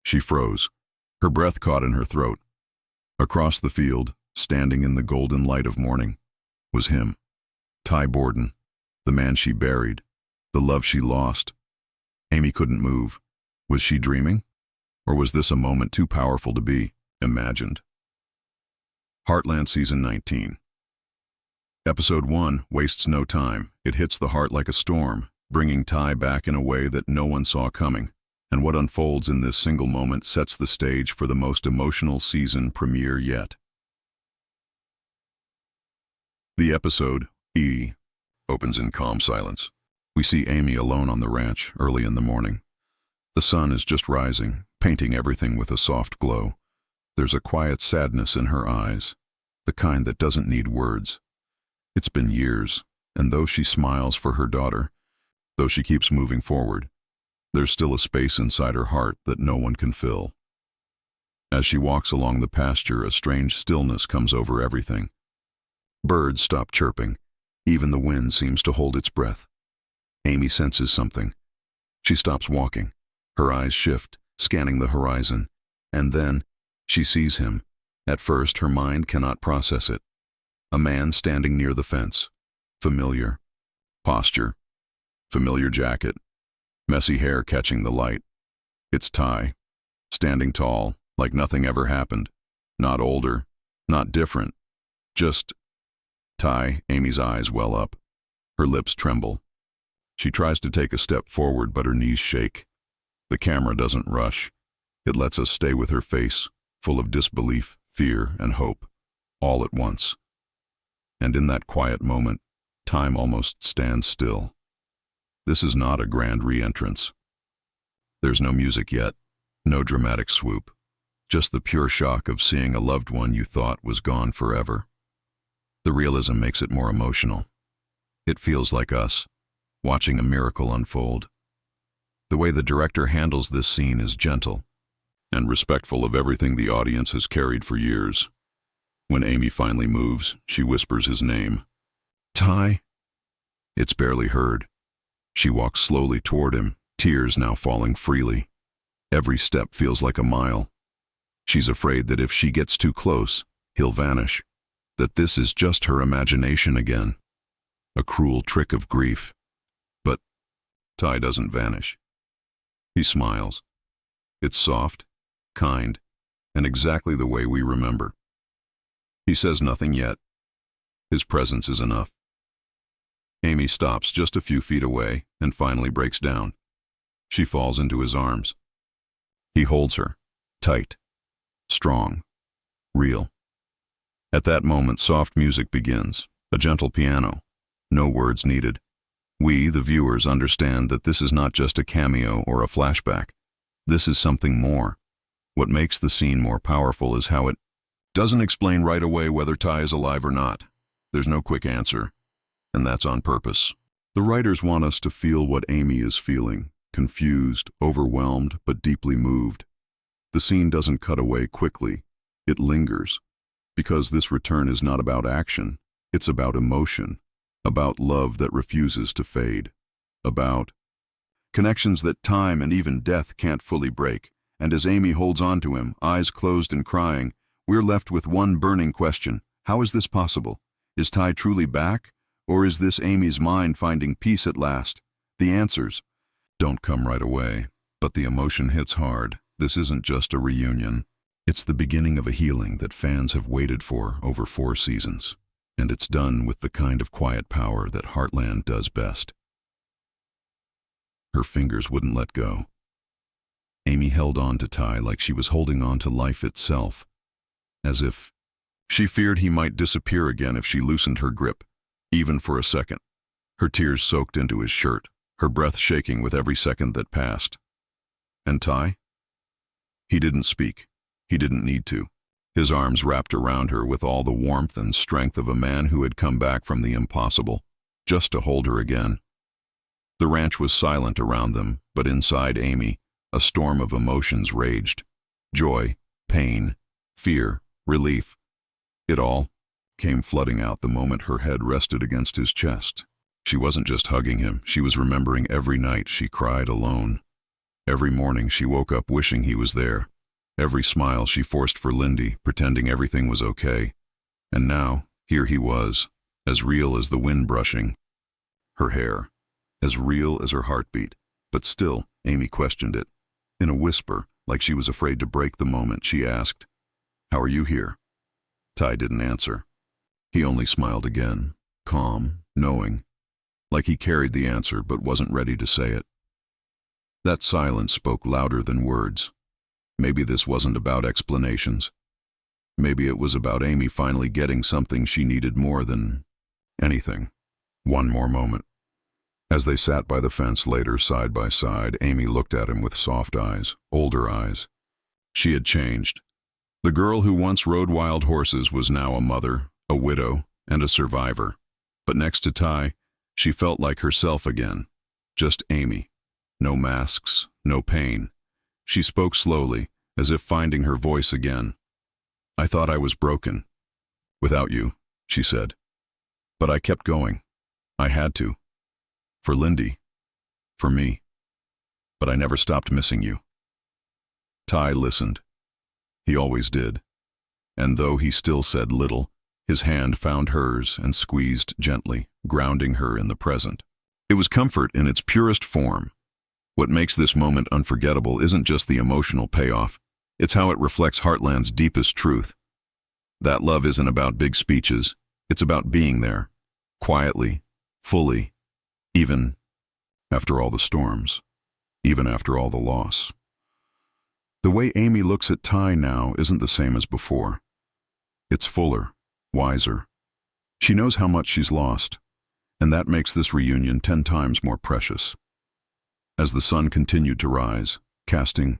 She froze. Her breath caught in her throat. Across the field, standing in the golden light of morning, was him. Ty Borden, the man she buried, the love she lost. Amy couldn't move. Was she dreaming? Or was this a moment too powerful to be imagined? Heartland Season 19. Episode 1 wastes no time. It hits the heart like a storm, bringing Ty back in a way that no one saw coming. And what unfolds in this single moment sets the stage for the most emotional season premiere yet. The episode, E, opens in calm silence. We see Amy alone on the ranch early in the morning. The sun is just rising, painting everything with a soft glow. There's a quiet sadness in her eyes, the kind that doesn't need words. It's been years, and though she smiles for her daughter, though she keeps moving forward, there's still a space inside her heart that no one can fill. As she walks along the pasture, a strange stillness comes over everything. Birds stop chirping. Even the wind seems to hold its breath. Amy senses something. She stops walking. Her eyes shift, scanning the horizon. And then, she sees him. At first, her mind cannot process it. A man standing near the fence. Familiar. Posture. Familiar jacket. Messy hair catching the light. It's Ty. Standing tall, like nothing ever happened. Not older. Not different. Just Ty. Amy's eyes well up. Her lips tremble. She tries to take a step forward, but her knees shake. The camera doesn't rush. It lets us stay with her face, full of disbelief, fear, and hope, all at once. And in that quiet moment, time almost stands still. This is not a grand re-entrance. There's no music yet, no dramatic swoop, just the pure shock of seeing a loved one you thought was gone forever. The realism makes it more emotional. It feels like us, watching a miracle unfold. The way the director handles this scene is gentle and respectful of everything the audience has carried for years. When Amy finally moves, she whispers his name. Ty? It's barely heard. She walks slowly toward him, tears now falling freely. Every step feels like a mile. She's afraid that if she gets too close, he'll vanish, that this is just her imagination again. A cruel trick of grief. But Ty doesn't vanish. He smiles. It's soft, kind, and exactly the way we remember. He says nothing yet. His presence is enough. Amy stops just a few feet away and finally breaks down. She falls into his arms. He holds her, tight, strong, real. At that moment, soft music begins, a gentle piano. No words needed. We, the viewers, understand that this is not just a cameo or a flashback. This is something more. What makes the scene more powerful is how it doesn't explain right away whether Ty is alive or not. There's no quick answer, and that's on purpose. The writers want us to feel what Amy is feeling, confused, overwhelmed, but deeply moved. The scene doesn't cut away quickly. It lingers, because this return is not about action. It's about emotion. About love that refuses to fade, about connections that time and even death can't fully break. And as Amy holds on to him, eyes closed and crying, we're left with one burning question. How is this possible? Is Ty truly back? Or is this Amy's mind finding peace at last? The answers don't come right away, but the emotion hits hard. This isn't just a reunion. It's the beginning of a healing that fans have waited for over 4 seasons. And it's done with the kind of quiet power that Heartland does best. Her fingers wouldn't let go. Amy held on to Ty like she was holding on to life itself, as if she feared he might disappear again if she loosened her grip, even for a second. Her tears soaked into his shirt, her breath shaking with every second that passed. And Ty? He didn't speak. He didn't need to. His arms wrapped around her with all the warmth and strength of a man who had come back from the impossible, just to hold her again. The ranch was silent around them, but inside Amy, a storm of emotions raged. Joy, pain, fear, relief. It all came flooding out the moment her head rested against his chest. She wasn't just hugging him, she was remembering every night she cried alone. Every morning she woke up wishing he was there. Every smile she forced for Lyndy, pretending everything was okay. And now, here he was, as real as the wind brushing her hair, as real as her heartbeat. But still, Amy questioned it. In a whisper, like she was afraid to break the moment, she asked, "How are you here?" Ty didn't answer. He only smiled again, calm, knowing, like he carried the answer but wasn't ready to say it. That silence spoke louder than words. Maybe this wasn't about explanations. Maybe it was about Amy finally getting something she needed more than anything. One more moment. As they sat by the fence later, side by side, Amy looked at him with soft eyes, older eyes. She had changed. The girl who once rode wild horses was now a mother, a widow, and a survivor. But next to Ty, she felt like herself again. Just Amy. No masks, no pain. She spoke slowly, as if finding her voice again. "I thought I was broken. Without you," she said. "But I kept going. I had to. For Lyndy. For me. But I never stopped missing you." Ty listened. He always did. And though he still said little, his hand found hers and squeezed gently, grounding her in the present. It was comfort in its purest form. What makes this moment unforgettable isn't just the emotional payoff, it's how it reflects Heartland's deepest truth. That love isn't about big speeches, it's about being there, quietly, fully, even after all the storms, even after all the loss. The way Amy looks at Ty now isn't the same as before. It's fuller, wiser. She knows how much she's lost, and that makes this reunion 10 times more precious. As the sun continued to rise, casting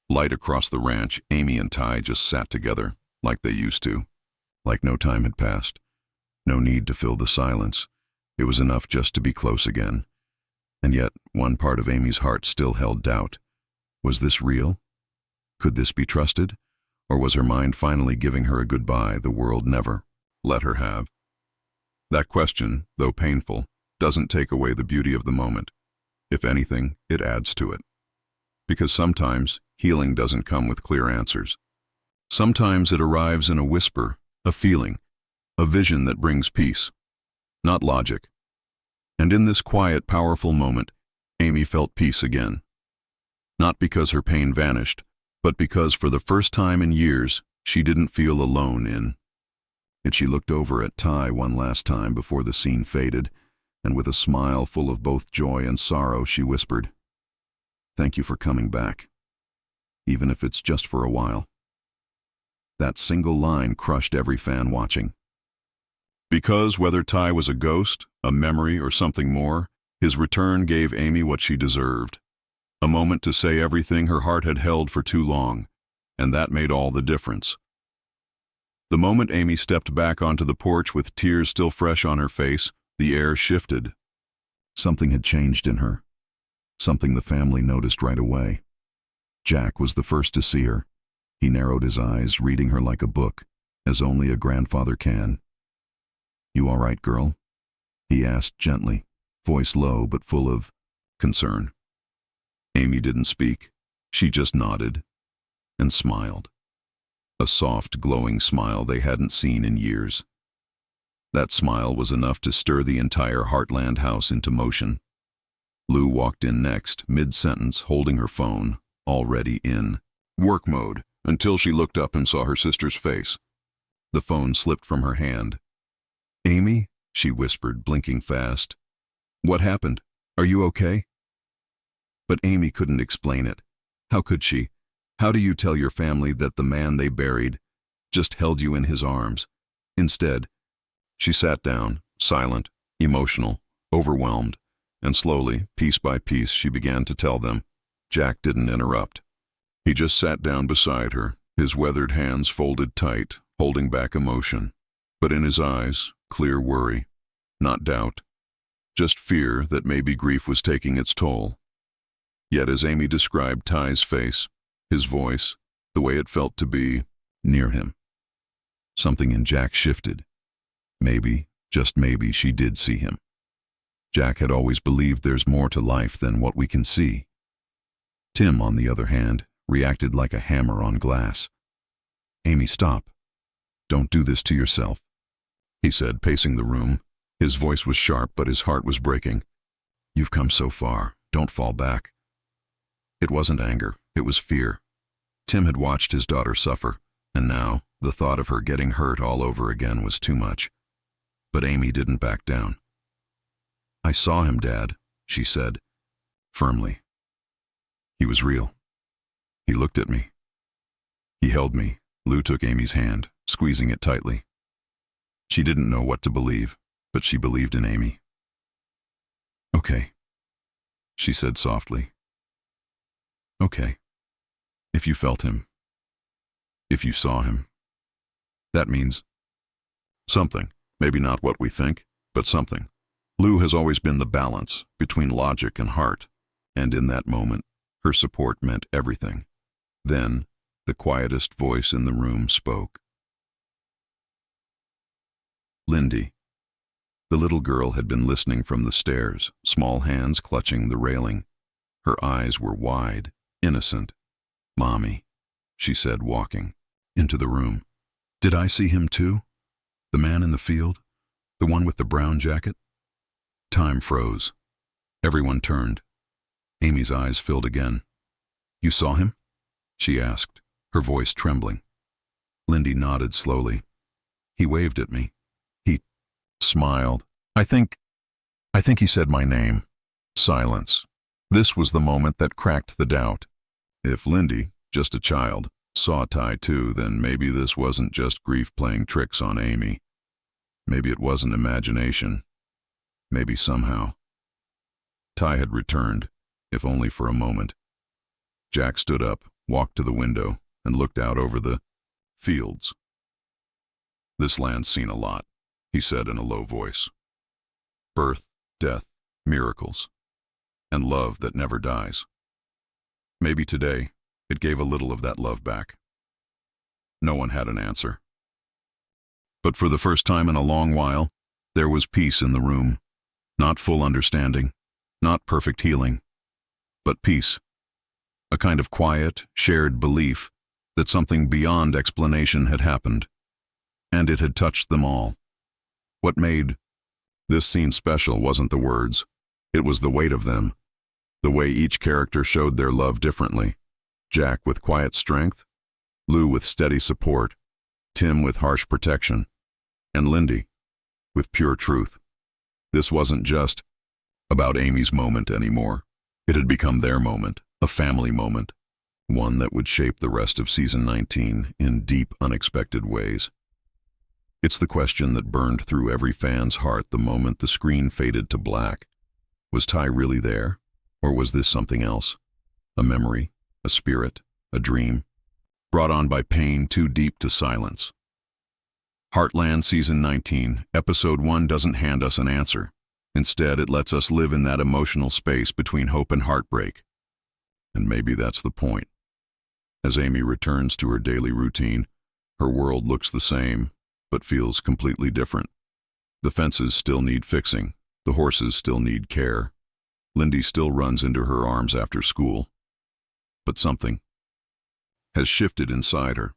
light across the ranch, Amy and Ty just sat together, like they used to, like no time had passed. No need to fill the silence. It was enough just to be close again. And yet, one part of Amy's heart still held doubt. Was this real? Could this be trusted? Or was her mind finally giving her a goodbye the world never let her have? That question, though painful, doesn't take away the beauty of the moment. If anything, it adds to it. Because sometimes, healing doesn't come with clear answers. Sometimes it arrives in a whisper, a feeling, a vision that brings peace, not logic. And in this quiet, powerful moment, Amy felt peace again. Not because her pain vanished, but because for the first time in years, she didn't feel alone in it. She looked over at Ty one last time before the scene faded, and with a smile full of both joy and sorrow, she whispered, "Thank you for coming back, even if it's just for a while." That single line crushed every fan watching. Because whether Ty was a ghost, a memory, or something more, his return gave Amy what she deserved. A moment to say everything her heart had held for too long, and that made all the difference. The moment Amy stepped back onto the porch with tears still fresh on her face, the air shifted. Something had changed in her. Something the family noticed right away. Jack was the first to see her. He narrowed his eyes, reading her like a book, as only a grandfather can. "You all right, girl?" he asked gently, voice low but full of concern. Amy didn't speak. She just nodded and smiled. A soft, glowing smile they hadn't seen in years. That smile was enough to stir the entire Heartland house into motion. Lou walked in next, mid-sentence, holding her phone, already in work mode, until she looked up and saw her sister's face. The phone slipped from her hand. "Amy?" she whispered, blinking fast. "What happened? Are you okay?" But Amy couldn't explain it. How could she? How do you tell your family that the man they buried just held you in his arms? Instead, she sat down, silent, emotional, overwhelmed, and slowly, piece by piece, she began to tell them. Jack didn't interrupt. He just sat down beside her, his weathered hands folded tight, holding back emotion. But in his eyes, clear worry, not doubt, just fear that maybe grief was taking its toll. Yet as Amy described Ty's face, his voice, the way it felt to be near him, something in Jack shifted. Maybe, just maybe, she did see him. Jack had always believed there's more to life than what we can see. Tim, on the other hand, reacted like a hammer on glass. "Amy, stop. Don't do this to yourself," he said, pacing the room. His voice was sharp, but his heart was breaking. "You've come so far. Don't fall back." It wasn't anger, it was fear. Tim had watched his daughter suffer, and now the thought of her getting hurt all over again was too much. But Amy didn't back down. "I saw him, Dad," she said, firmly. "He was real. He looked at me. He held me." Lou took Amy's hand, squeezing it tightly. She didn't know what to believe, but she believed in Amy. "Okay," she said softly. "Okay. If you felt him. If you saw him. That means something. Maybe not what we think, but something." Lou has always been the balance between logic and heart, and in that moment, her support meant everything. Then, the quietest voice in the room spoke. Lyndy. The little girl had been listening from the stairs, small hands clutching the railing. Her eyes were wide, innocent. "Mommy," she said, walking into the room. "Did I see him too? The man in the field? The one with the brown jacket?" Time froze. Everyone turned. Amy's eyes filled again. "You saw him?" she asked, her voice trembling. Lyndy nodded slowly. "He waved at me. He smiled. I think he said my name." Silence. This was the moment that cracked the doubt. If Lyndy, just a child, saw Ty too, then maybe this wasn't just grief playing tricks on Amy. Maybe it wasn't imagination. Maybe somehow. Ty had returned, if only for a moment. Jack stood up, walked to the window, and looked out over the fields. "This land's seen a lot," he said in a low voice. "Birth, death, miracles, and love that never dies. Maybe today, it gave a little of that love back." No one had an answer. But for the first time in a long while, there was peace in the room. Not full understanding, not perfect healing, but peace. A kind of quiet, shared belief that something beyond explanation had happened, and it had touched them all. What made this scene special wasn't the words, it was the weight of them, the way each character showed their love differently. Jack with quiet strength, Lou with steady support, Tim with harsh protection, and Lyndy with pure truth. This wasn't just about Amy's moment anymore. It had become their moment, a family moment, one that would shape the rest of season 19 in deep, unexpected ways. It's the question that burned through every fan's heart the moment the screen faded to black. Was Ty really there, or was this something else? A memory, a spirit, a dream, brought on by pain too deep to silence. Heartland Season 19, Episode 1 doesn't hand us an answer. Instead, it lets us live in that emotional space between hope and heartbreak. And maybe that's the point. As Amy returns to her daily routine, her world looks the same, but feels completely different. The fences still need fixing. The horses still need care. Lyndy still runs into her arms after school. But something has shifted inside her.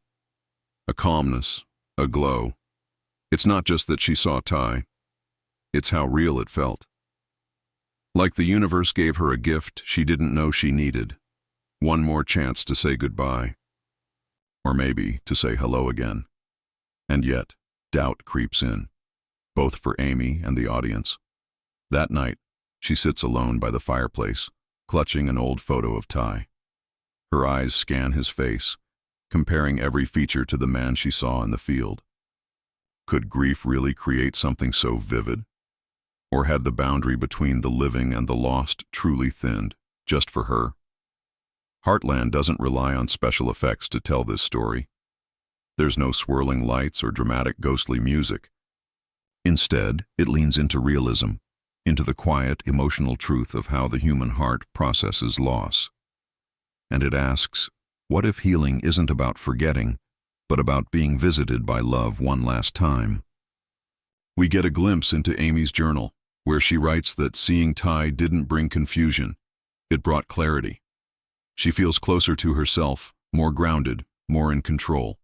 A calmness, a glow. It's not just that she saw Ty. It's how real it felt. Like the universe gave her a gift she didn't know she needed. One more chance to say goodbye. Or maybe to say hello again. And yet, doubt creeps in, both for Amy and the audience. That night, she sits alone by the fireplace, clutching an old photo of Ty. Her eyes scan his face, comparing every feature to the man she saw in the field. Could grief really create something so vivid? Or had the boundary between the living and the lost truly thinned, just for her? Heartland doesn't rely on special effects to tell this story. There's no swirling lights or dramatic ghostly music. Instead, it leans into realism, into the quiet, emotional truth of how the human heart processes loss. And it asks, what if healing isn't about forgetting, but about being visited by love one last time? We get a glimpse into Amy's journal, where she writes that seeing Ty didn't bring confusion, it brought clarity. She feels closer to herself, more grounded, more in control.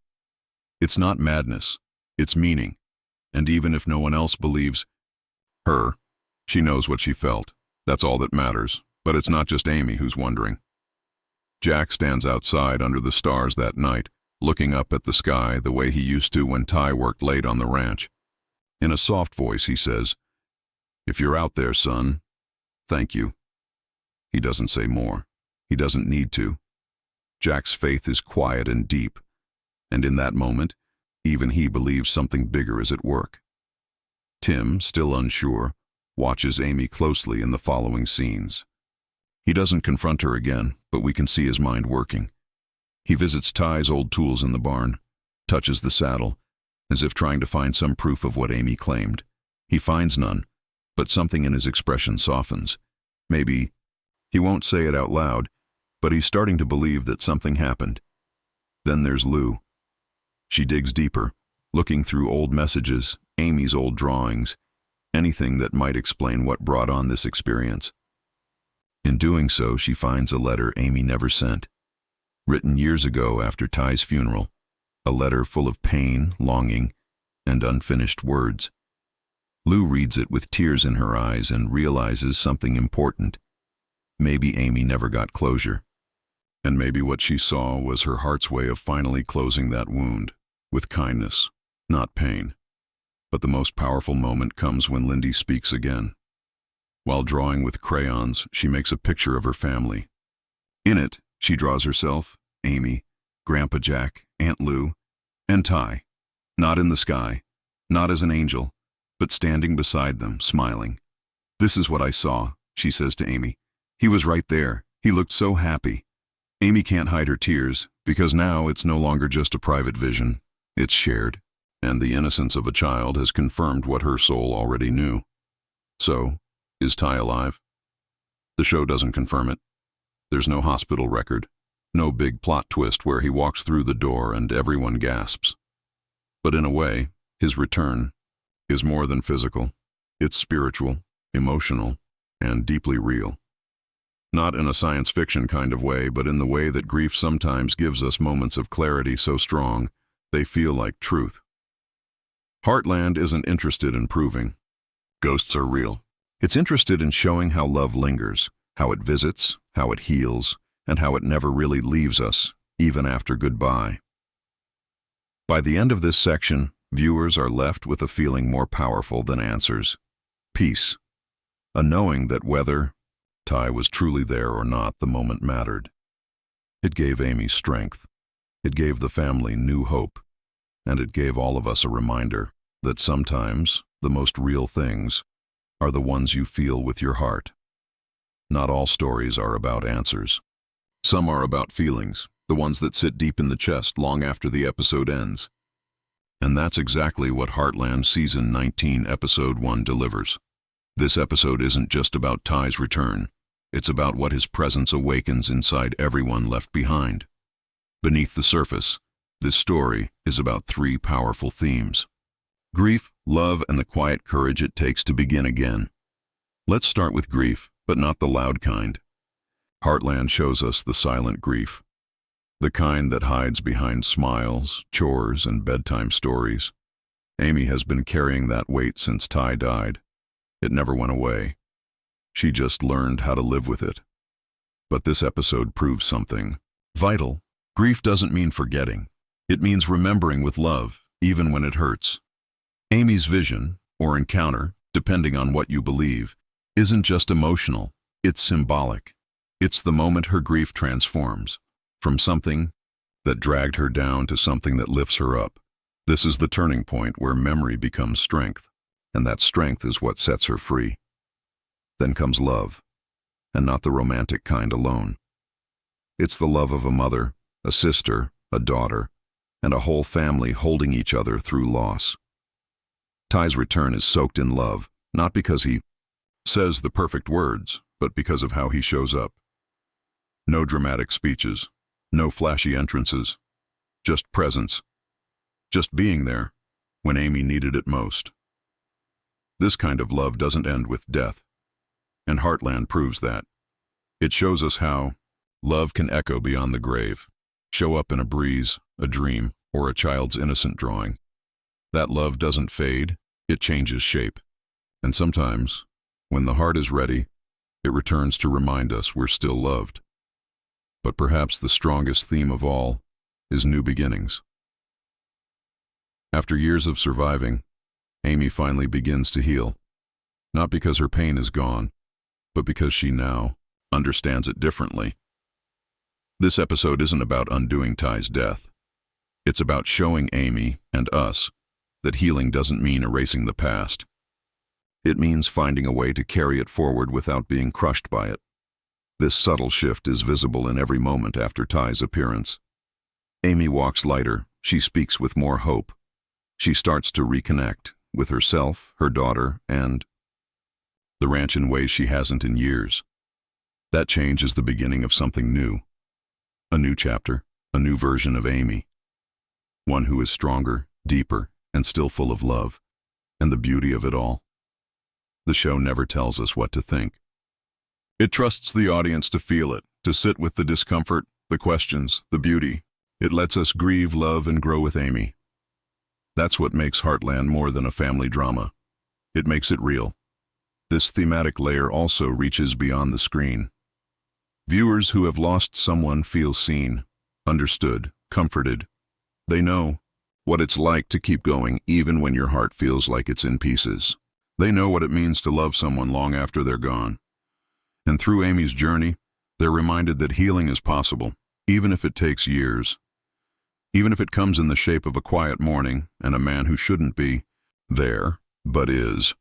It's not madness, it's meaning. And even if no one else believes her, she knows what she felt. That's all that matters. But it's not just Amy who's wondering. Jack stands outside under the stars that night, looking up at the sky the way he used to when Ty worked late on the ranch. In a soft voice, he says, "If you're out there, son, thank you." He doesn't say more. He doesn't need to. Jack's faith is quiet and deep, and in that moment, even he believes something bigger is at work. Tim, still unsure, watches Amy closely in the following scenes. He doesn't confront her again, but we can see his mind working. He visits Ty's old tools in the barn, touches the saddle, as if trying to find some proof of what Amy claimed. He finds none, but something in his expression softens. Maybe he won't say it out loud, but he's starting to believe that something happened. Then there's Lou. She digs deeper, looking through old messages, Amy's old drawings, anything that might explain what brought on this experience. In doing so, she finds a letter Amy never sent, written years ago after Ty's funeral, a letter full of pain, longing, and unfinished words. Lou reads it with tears in her eyes and realizes something important. Maybe Amy never got closure. And maybe what she saw was her heart's way of finally closing that wound, with kindness, not pain. But the most powerful moment comes when Lyndy speaks again. While drawing with crayons, she makes a picture of her family. In it, she draws herself, Amy, Grandpa Jack, Aunt Lou, and Ty. Not in the sky, not as an angel, but standing beside them, smiling. "This is what I saw," she says to Amy. "He was right there. He looked so happy." Amy can't hide her tears, because now it's no longer just a private vision. It's shared, and the innocence of a child has confirmed what her soul already knew. So, is Ty alive? The show doesn't confirm it. There's no hospital record, no big plot twist where he walks through the door and everyone gasps. But in a way, his return is more than physical. It's spiritual, emotional, and deeply real. Not in a science fiction kind of way, but in the way that grief sometimes gives us moments of clarity so strong, they feel like truth. Heartland isn't interested in proving ghosts are real. It's interested in showing how love lingers, how it visits, how it heals, and how it never really leaves us, even after goodbye. By the end of this section, viewers are left with a feeling more powerful than answers. Peace. A knowing that whether Ty was truly there or not, the moment mattered. It gave Amy strength. It gave the family new hope. And it gave all of us a reminder that sometimes the most real things are the ones you feel with your heart. Not all stories are about answers. Some are about feelings, the ones that sit deep in the chest long after the episode ends. And that's exactly what Heartland Season 19, Episode 1 delivers. This episode isn't just about Ty's return. It's about what his presence awakens inside everyone left behind. Beneath the surface, this story is about three powerful themes: grief, love, and the quiet courage it takes to begin again. Let's start with grief, but not the loud kind. Heartland shows us the silent grief, the kind that hides behind smiles, chores, and bedtime stories. Amy has been carrying that weight since Ty died. It never went away. She just learned how to live with it. But this episode proves something vital. Grief doesn't mean forgetting. It means remembering with love, even when it hurts. Amy's vision, or encounter, depending on what you believe, isn't just emotional, it's symbolic. It's the moment her grief transforms, from something that dragged her down to something that lifts her up. This is the turning point where memory becomes strength, and that strength is what sets her free. Then comes love, and not the romantic kind alone. It's the love of a mother, a sister, a daughter, and a whole family holding each other through loss. Ty's return is soaked in love, not because he says the perfect words, but because of how he shows up. No dramatic speeches, no flashy entrances, just presence, just being there when Amy needed it most. This kind of love doesn't end with death, and Heartland proves that. It shows us how Love can echo beyond the grave, show up in a breeze, a dream, or a child's innocent drawing. That love doesn't fade, it changes shape. And sometimes, when the heart is ready, it returns to remind us we're still loved. But perhaps the strongest theme of all is new beginnings. After years of surviving, Amy finally begins to heal. Not because her pain is gone, but because she now understands it differently. This episode isn't about undoing Ty's death. It's about showing Amy and us that healing doesn't mean erasing the past. It means finding a way to carry it forward without being crushed by it. This subtle shift is visible in every moment after Ty's appearance. Amy walks lighter, she speaks with more hope. She starts to reconnect with herself, her daughter, and the ranch in ways she hasn't in years. That change is the beginning of something new. A new chapter, a new version of Amy. One who is stronger, deeper, and still full of love. And the beauty of it all. The show never tells us what to think. It trusts the audience to feel it, to sit with the discomfort, the questions, the beauty. It lets us grieve, love, and grow with Amy. That's what makes Heartland more than a family drama. It makes it real. This thematic layer also reaches beyond the screen. Viewers who have lost someone feel seen, understood, comforted. They know what it's like to keep going even when your heart feels like it's in pieces. They know what it means to love someone long after they're gone. And through Amy's journey, they're reminded that healing is possible, even if it takes years. Even if it comes in the shape of a quiet morning and a man who shouldn't be there, but is.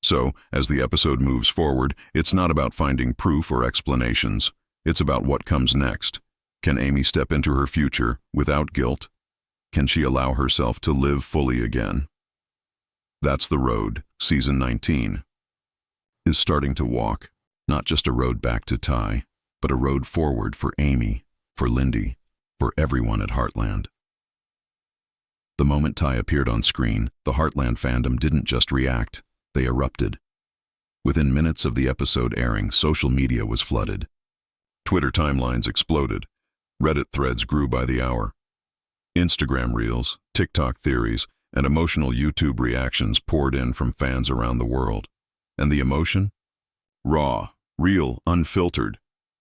So, as the episode moves forward, it's not about finding proof or explanations. It's about what comes next. Can Amy step into her future without guilt? Can she allow herself to live fully again? That's the road, Season 19 is starting to walk. Not just a road back to Ty, but a road forward for Amy, for Lyndy, for everyone at Heartland. The moment Ty appeared on screen, the Heartland fandom didn't just react, they erupted. Within minutes of the episode airing, social media was flooded. Twitter timelines exploded. Reddit threads grew by the hour. Instagram reels, TikTok theories, and emotional YouTube reactions poured in from fans around the world. And the emotion? Raw, real, unfiltered.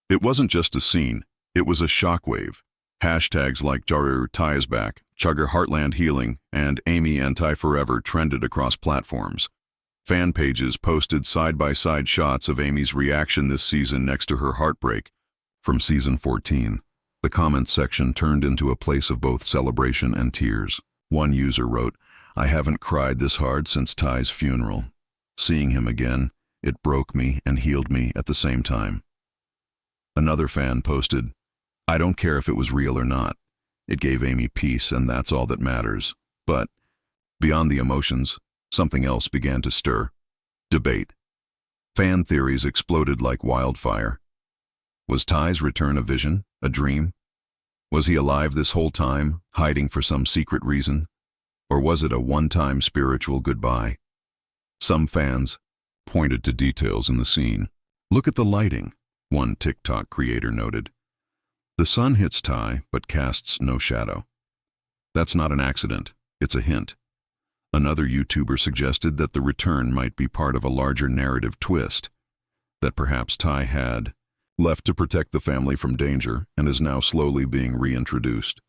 It wasn't just a scene, it was a shockwave. Hashtags like Jaru Ty is back, Chugger Heartland Healing, and Amy Anti Forever trended across platforms. Fan pages posted side-by-side shots of Amy's reaction this season next to her heartbreak from Season 14. The comments section turned into a place of both celebration and tears. One user wrote, "I haven't cried this hard since Ty's funeral. Seeing him again, it broke me and healed me at the same time." Another fan posted, "I don't care if it was real or not. It gave Amy peace and that's all that matters." But, beyond the emotions, something else began to stir. Debate. Fan theories exploded like wildfire. Was Ty's return a vision, a dream? Was he alive this whole time, hiding for some secret reason? Or was it a one-time spiritual goodbye? Some fans pointed to details in the scene. "Look at the lighting," one TikTok creator noted. "The sun hits Ty, but casts no shadow. That's not an accident, it's a hint." Another YouTuber suggested that the return might be part of a larger narrative twist, that perhaps Ty had left to protect the family from danger and is now slowly being reintroduced.